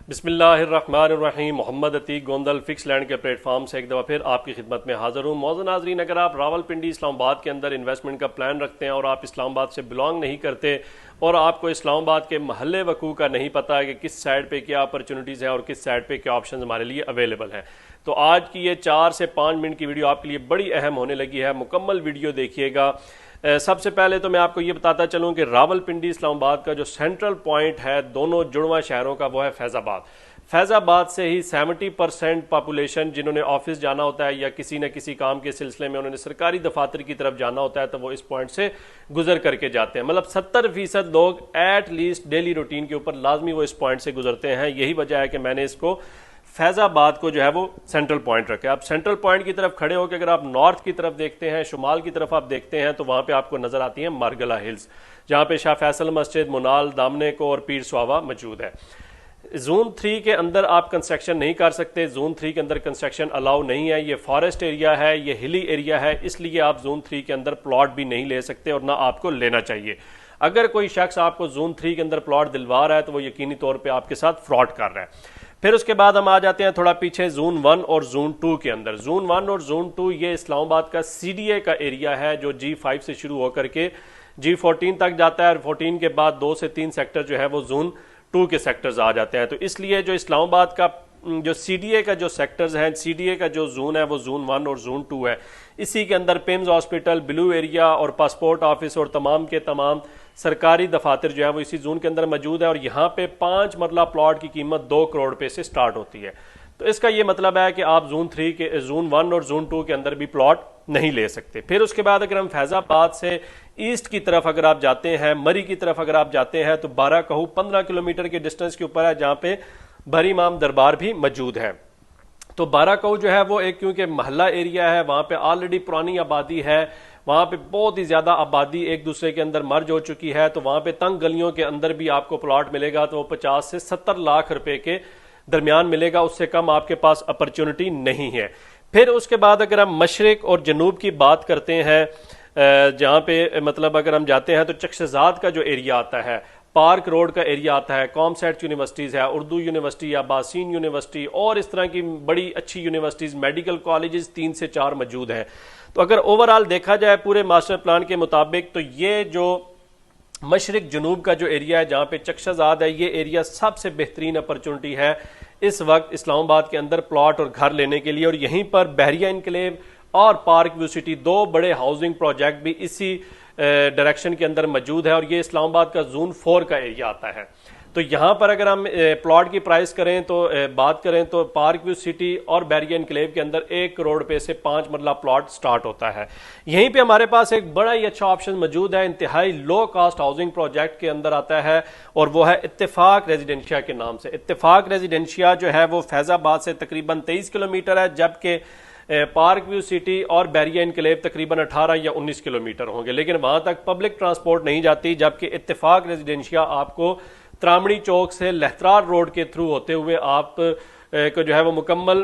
बिस्मिल्लाहिर्रहमानिर्रहीम। Mohammad Atiq Gondal fix land के platform से एक दफ़ा फिर आपकी खिदमत में हाज़िर हूँ। मौजूद नाज़रीन, अगर आप रावलपिंडी इस्लामाबाद के अंदर इन्वेस्टमेंट का प्लान रखते हैं और आप इस्लामाबाद से बिलोंग नहीं करते और आपको इस्लामाबाद के महल्ले वकू का नहीं पता है कि किस साइड पे क्या अपॉर्चुनिटीज़ हैं और किस साइड पे क्या ऑप्शन हमारे लिए अवेलेबल हैं, तो आज की ये 4 से 5 मिनट की वीडियो आपके लिए बड़ी अहम होने लगी है। मुकम्मल वीडियो देखिएगा। सबसे पहले तो मैं आपको ये बताता चलूँ कि रावलपिंडी इस्लामाबाद का जो सेंट्रल पॉइंट है दोनों जुड़वा शहरों का, वो है फैज़ाबाद। फैज़ाबाद से ही 70% पॉपुलेशन जिन्होंने ऑफिस जाना होता है या किसी न किसी काम के सिलसिले में उन्होंने सरकारी दफातर की तरफ जाना होता है, तो वो इस पॉइंट से गुजर करके जाते हैं। मतलब 70% लोग एट लीस्ट डेली रूटीन के ऊपर लाजमी वो इस पॉइंट से गुजरते हैं। यही वजह है कि मैंने इसको फैज़ाबाद को जो है वो सेंट्रल पॉइंट रखा है। आप सेंट्रल पॉइंट की तरफ खड़े होकर अगर आप नॉर्थ की तरफ देखते हैं, शुमाल की तरफ आप देखते हैं, तो वहां पे आपको नजर आती है मारगला हिल्स, जहां पे शाह फैसल मस्जिद, मुनाल, दामने को और पीर स्वावा मौजूद है। जोन 3 के अंदर आप कंस्ट्रक्शन नहीं कर सकते। जोन 3 के अंदर कंस्ट्रक्शन अलाउ नहीं है। ये फॉरेस्ट एरिया है, ये हिली एरिया है, इसलिए आप जोन 3 के अंदर प्लॉट भी नहीं ले सकते और ना आपको लेना चाहिए। अगर कोई शख्स आपको जोन 3 के अंदर प्लॉट दिलवा रहा है तो वो यकीनी तौर पर आपके साथ फ्रॉड कर रहा है। फिर उसके बाद हम आ जाते हैं थोड़ा पीछे जोन 1 और जोन 2 के अंदर। जोन 1 और जोन 2 ये इस्लामाबाद का CDA का एरिया है, जो G5 से शुरू होकर के G14 तक जाता है और 14 के बाद 2 से 3 सेक्टर जो है वो जोन 2 के सेक्टर्स आ जाते हैं। तो इसलिए जो इस्लामाबाद का जो CDA का जो सेक्टर्स हैं, CDA का जो जोन है वो जोन 1 और जोन 2 है। इसी के अंदर पिम्स हॉस्पिटल, ब्लू एरिया और पासपोर्ट ऑफिस और तमाम के तमाम सरकारी दफातर जो है वो इसी जोन के अंदर मौजूद है। और यहाँ पे 5 मरला प्लॉट की कीमत 2 करोड़ रुपए से स्टार्ट होती है। तो इसका ये मतलब है कि आप जोन 1 और जोन 2 के अंदर भी प्लॉट नहीं ले सकते। फिर उसके बाद अगर हम फैजाबाद से ईस्ट की तरफ अगर आप जाते हैं, मरी की तरफ अगर आप जाते हैं, तो 12 कहू 15 किलोमीटर के डिस्टेंस के ऊपर है, जहाँ पे भरी इमाम दरबार भी मौजूद है। तो 12 कहू जो है वो एक क्योंकि महल्ला एरिया है, वहां पे ऑलरेडी पुरानी आबादी है, वहां पे बहुत ही ज्यादा आबादी एक दूसरे के अंदर मर्ज हो चुकी है। तो वहां पे तंग गलियों के अंदर भी आपको प्लॉट मिलेगा तो वो 50 से 70 लाख रुपए के दरमियान मिलेगा, उससे कम आपके पास अपॉर्चुनिटी नहीं है। फिर उसके बाद अगर हम मशरिक और जनूब की बात करते हैं, जहां पे मतलब अगर हम जाते हैं तो चक्शजाद का जो एरिया आता है, पार्क रोड का एरिया आता है, कॉमसेट यूनिवर्सिटीज़ है, उर्दू यूनिवर्सिटी, अब्बासीन यूनिवर्सिटी और इस तरह की बड़ी अच्छी यूनिवर्सिटीज़, मेडिकल कॉलेजेस 3 से 4 मौजूद हैं। तो अगर ओवरऑल देखा जाए पूरे मास्टर प्लान के मुताबिक, तो ये जो मशरिक जनूब का जो एरिया है जहाँ पे चक्शजाद है, ये एरिया सबसे बेहतरीन अपॉर्चुनिटी है इस वक्त इस्लामाबाद के अंदर प्लॉट और घर लेने के लिए। और यहीं पर बहरिया इनकलेव और पार्क व्यू सिटी, 2 बड़े हाउसिंग प्रोजेक्ट भी इसी डायरेक्शन के अंदर मौजूद है। और ये इस्लामाबाद का जोन 4 का एरिया आता है। तो यहाँ पर अगर हम प्लॉट की प्राइस करें तो बात करें तो पार्क व्यू सिटी और बैरिया इनक्लेव के अंदर 1 करोड़ रुपए से 5 मरला प्लॉट स्टार्ट होता है। यहीं पे हमारे पास एक बड़ा ही अच्छा ऑप्शन मौजूद है, इंतहाई लो कास्ट हाउसिंग प्रोजेक्ट के अंदर आता है, और वो है इत्तेफाक रेजिडेंशिया के नाम से। इत्तेफाक रेजिडेंशिया जो है वो फैजाबाद से तकरीबन 23 किलोमीटर है, जबकि पार्क व्यू सिटी और बैरिया इनक्लेव तकरीबन 18 या 19 किलोमीटर होंगे, लेकिन वहां तक पब्लिक ट्रांसपोर्ट नहीं जाती। जबकि इत्तेफाक रेजिडेंशिया आपको त्रामणी चौक से लहतरार रोड के थ्रू होते हुए आप को जो है वो मुकम्मल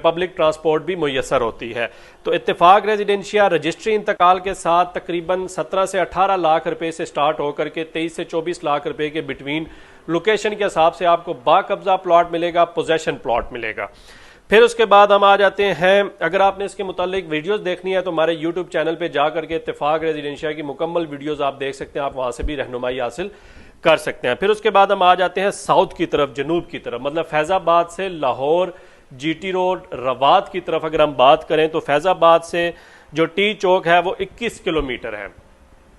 पब्लिक ट्रांसपोर्ट भी मुयसर होती है। तो इत्तेफाक रेजिडेंशिया रजिस्ट्री इंतकाल के साथ तकरीबन 17 से 18 लाख रुपए से स्टार्ट होकर के 23 से 24 लाख रुपए के बिटवीन लोकेशन के हिसाब से आपको बाकब्जा प्लॉट मिलेगा, पोजेशन प्लॉट मिलेगा। फिर उसके बाद हम आ जाते हैं, अगर आपने इसके मुतालिक वीडियोस देखनी है तो हमारे यूट्यूब चैनल पे जा करके इत्तेफाक रेजिडेंशिया की मुकम्मल वीडियोस आप देख सकते हैं, आप वहां से भी रहनुमाई हासिल कर सकते हैं। फिर उसके बाद हम आ जाते हैं साउथ की तरफ, जनूब की तरफ, मतलब फैजाबाद से लाहौर, GT रोड, रवात की तरफ अगर हम बात करें तो फैजाबाद से जो टी चौक है वो 21 किलोमीटर है।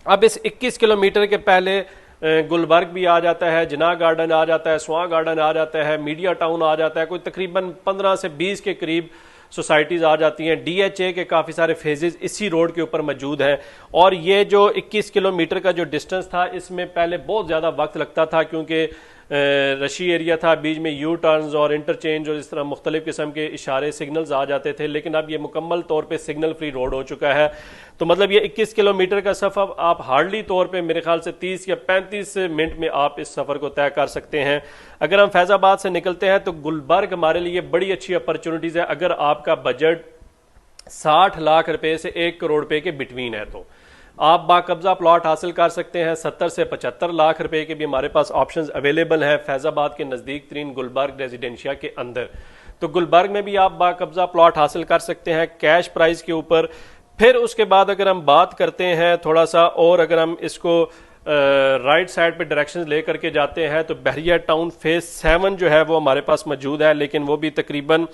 अब इस 21 किलोमीटर के पहले गुलबर्ग भी आ जाता है, जिना गार्डन आ जाता है, स्वां गार्डन आ जाता है, मीडिया टाउन आ जाता है, कोई तकरीबन 15 से 20 के करीब सोसाइटीज़ आ जाती हैं। DHA के काफ़ी सारे फेजेस इसी रोड के ऊपर मौजूद हैं। और ये जो 21 किलोमीटर का जो डिस्टेंस था, इसमें पहले बहुत ज़्यादा वक्त लगता था क्योंकि रशी एरिया था, बीच में यू टर्न्स और इंटरचेंज और इस तरह मुख्तलिफ किस्म के इशारे सिग्नल्स आ जाते थे, लेकिन अब ये मुकम्मल तौर पे सिग्नल फ्री रोड हो चुका है। तो मतलब ये 21 किलोमीटर का सफ़र आप हार्डली तौर पे मेरे ख्याल से 30 या 35 मिनट में आप इस सफ़र को तय कर सकते हैं। अगर हम फैज़ाबाद से निकलते हैं तो गुलबर्ग हमारे लिए बड़ी अच्छी अपॉर्चुनिटीज़ है। अगर आपका बजट 60 लाख रुपए से 1 करोड़ रुपए के बिटवीन है तो आप बाकब्जा प्लॉट हासिल कर सकते हैं 70 से 75 लाख रुपए के भी हमारे पास ऑप्शंस अवेलेबल हैं फैजाबाद के नज़दीक तरीन गुलबर्ग रेजिडेंशिया के अंदर। तो गुलबर्ग में भी आप बाकब्जा प्लॉट हासिल कर सकते हैं कैश प्राइस के ऊपर। फिर उसके बाद अगर हम बात करते हैं थोड़ा सा और, अगर हम इसको राइट साइड पे डायरेक्शंस लेकर के जाते हैं तो बहरिया टाउन फेज 7 जो है वो हमारे पास मौजूद है, लेकिन वो भी तकरीबन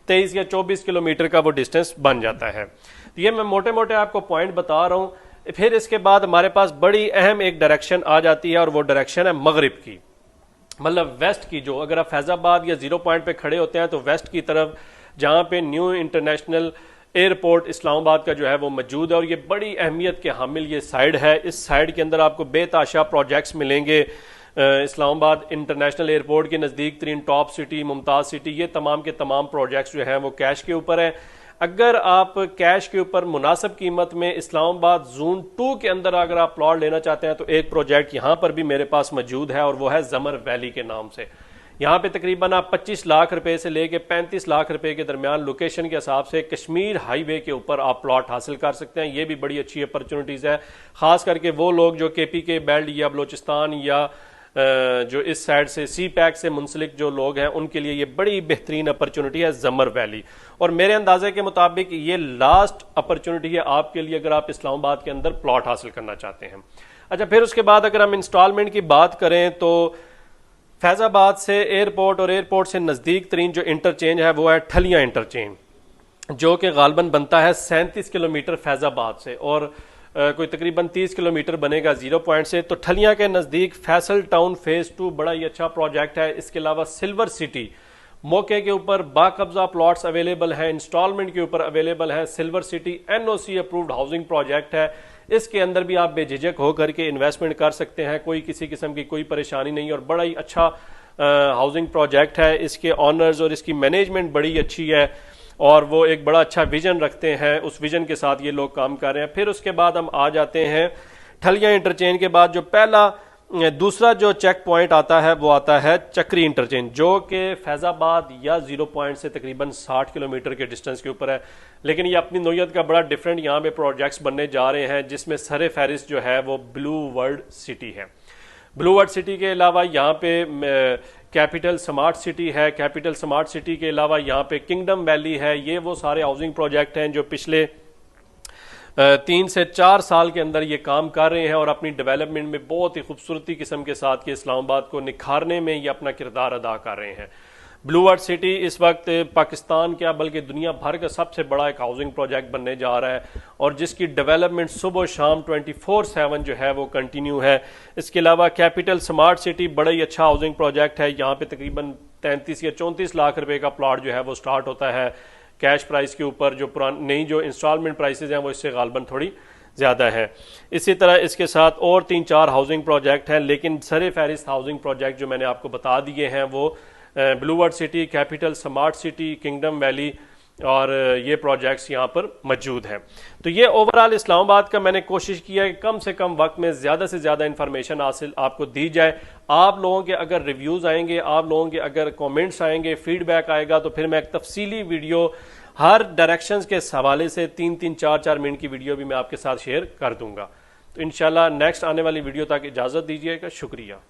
23 या 24 किलोमीटर का वो डिस्टेंस बन जाता है। तो ये मैं मोटे मोटे आपको पॉइंट बता रहा हूं। फिर इसके बाद हमारे पास बड़ी अहम एक डायरेक्शन आ जाती है और वो डायरेक्शन है मगरिब की, मतलब वेस्ट की। जो अगर आप फैजाबाद या जीरो पॉइंट पे खड़े होते हैं तो वेस्ट की तरफ जहां पे न्यू इंटरनेशनल एयरपोर्ट इस्लामाबाद का जो है वो मौजूद है और ये बड़ी अहमियत के हामिल ये साइड है। इस साइड के अंदर आपको बेताशा प्रोजेक्ट्स मिलेंगे। इस्लामाबाद इंटरनेशनल एयरपोर्ट के नज़दीक तरीन टॉप सिटी, मुमताज़ सिटी, ये तमाम के तमाम प्रोजेक्ट्स जो हैं वो कैश के ऊपर है। अगर आप कैश के ऊपर मुनासिब कीमत में इस्लामाबाद जोन 2 के अंदर अगर आप प्लॉट लेना चाहते हैं तो एक प्रोजेक्ट यहां पर भी मेरे पास मौजूद है और वो है जमर वैली के नाम से। यहाँ पे तकरीबन आप 25 लाख रुपए से लेके 35 लाख रुपए के दरमियान लोकेशन के हिसाब से कश्मीर हाईवे के ऊपर आप प्लॉट हासिल कर सकते हैं। ये भी बड़ी अच्छी अपॉर्चुनिटीज है, खास करके वो लोग जो केपी के बेल्ट या बलोचिस्तान या जो इस साइड से सी पैक से मुंसलिक जो लोग हैं उनके लिए ये बड़ी बेहतरीन अपॉर्चुनिटी है जमर वैली। और मेरे अंदाजे के मुताबिक ये लास्ट अपॉर्चुनिटी है आपके लिए अगर आप इस्लामाबाद के अंदर प्लॉट हासिल करना चाहते हैं। अच्छा, फिर उसके बाद अगर हम इंस्टॉलमेंट की बात करें तो फैजाबाद से एयरपोर्ट और एयरपोर्ट से नज़दीक तरीन जो इंटरचेंज है वो है ठलियां इंटरचेंज, जो कि गालबन बनता है 37 किलोमीटर फैजाबाद से और कोई तकरीबन 30 किलोमीटर बनेगा जीरो पॉइंट से। तो ठलियां के नज़दीक फैसल टाउन फेज 2 बड़ा ही अच्छा प्रोजेक्ट है। इसके अलावा सिल्वर सिटी मौके के ऊपर बाकब्जा प्लॉट्स अवेलेबल हैं, इंस्टॉलमेंट के ऊपर अवेलेबल है। Silver city NOC approved housing project है, इसके अंदर भी आप बेझिझक होकर के इन्वेस्टमेंट कर सकते हैं, कोई किसी किस्म की कोई परेशानी नहीं और बड़ा ही अच्छा हाउसिंग प्रोजेक्ट है। इसके ऑनर्स और इसकी मैनेजमेंट बड़ी अच्छी है और वो एक बड़ा अच्छा विजन रखते हैं, उस विजन के साथ ये लोग काम कर रहे हैं। फिर उसके बाद हम आ जाते हैं ठलियां इंटरचेंज के बाद जो दूसरा जो चेक पॉइंट आता है वो आता है चक्री इंटरचेंज, जो कि फैजाबाद या जीरो पॉइंट से तकरीबन 60 किलोमीटर के डिस्टेंस के ऊपर है। लेकिन ये अपनी नौयत का बड़ा डिफरेंट यहाँ पे प्रोजेक्ट्स बनने जा रहे हैं, जिसमें सरे फहरिस्त जो है वो ब्लू वर्ल्ड सिटी है। ब्लू वर्ल्ड सिटी के अलावा यहाँ पे कैपिटल स्मार्ट सिटी है। कैपिटल स्मार्ट सिटी के अलावा यहाँ पे किंगडम वैली है। ये वो सारे हाउसिंग प्रोजेक्ट हैं जो पिछले 3 से 4 साल के अंदर ये काम कर रहे हैं और अपनी डेवलपमेंट में बहुत ही खूबसूरती किस्म के साथ के इस्लामाबाद को निखारने में ये अपना किरदार अदा कर रहे हैं। ब्लू वर्ल्ड सिटी इस वक्त पाकिस्तान क्या बल्कि दुनिया भर का सबसे बड़ा एक हाउसिंग प्रोजेक्ट बनने जा रहा है और जिसकी डेवलपमेंट सुबह शाम 24/7 जो है वो कंटिन्यू है। इसके अलावा कैपिटल स्मार्ट सिटी बड़ा ही अच्छा हाउसिंग प्रोजेक्ट है। यहाँ पे तकरीबन 33 या 34 लाख रुपए का प्लॉट जो है वो स्टार्ट होता है कैश प्राइस के ऊपर। जो नई जो इंस्टॉलमेंट प्राइसेज हैं वो इससे गालबन थोड़ी ज़्यादा है। इसी तरह इसके साथ और 3-4 हाउसिंग प्रोजेक्ट हैं, लेकिन सरे फहरिस्त हाउसिंग प्रोजेक्ट जो मैंने आपको बता दिए हैं वो blue world city, capital smart city, kingdom valley और ये प्रोजेक्ट्स यहाँ पर मौजूद हैं। तो ये ओवरऑल इस्लामाबाद का मैंने कोशिश किया है कि कम से कम वक्त में ज़्यादा से ज़्यादा इंफॉर्मेशन हासिल आपको दी जाए। आप लोगों के अगर रिव्यूज़ आएंगे, आप लोगों के अगर कमेंट्स आएंगे, फीडबैक आएगा तो फिर मैं एक तफसीली वीडियो हर डायरेक्शंस के हवाले से 3-3, 4-4 मिनट की वीडियो भी मैं आपके साथ शेयर कर दूंगा। तो इंशाल्लाह नेक्स्ट आने वाली वीडियो तक इजाज़त दीजिएगा। शुक्रिया।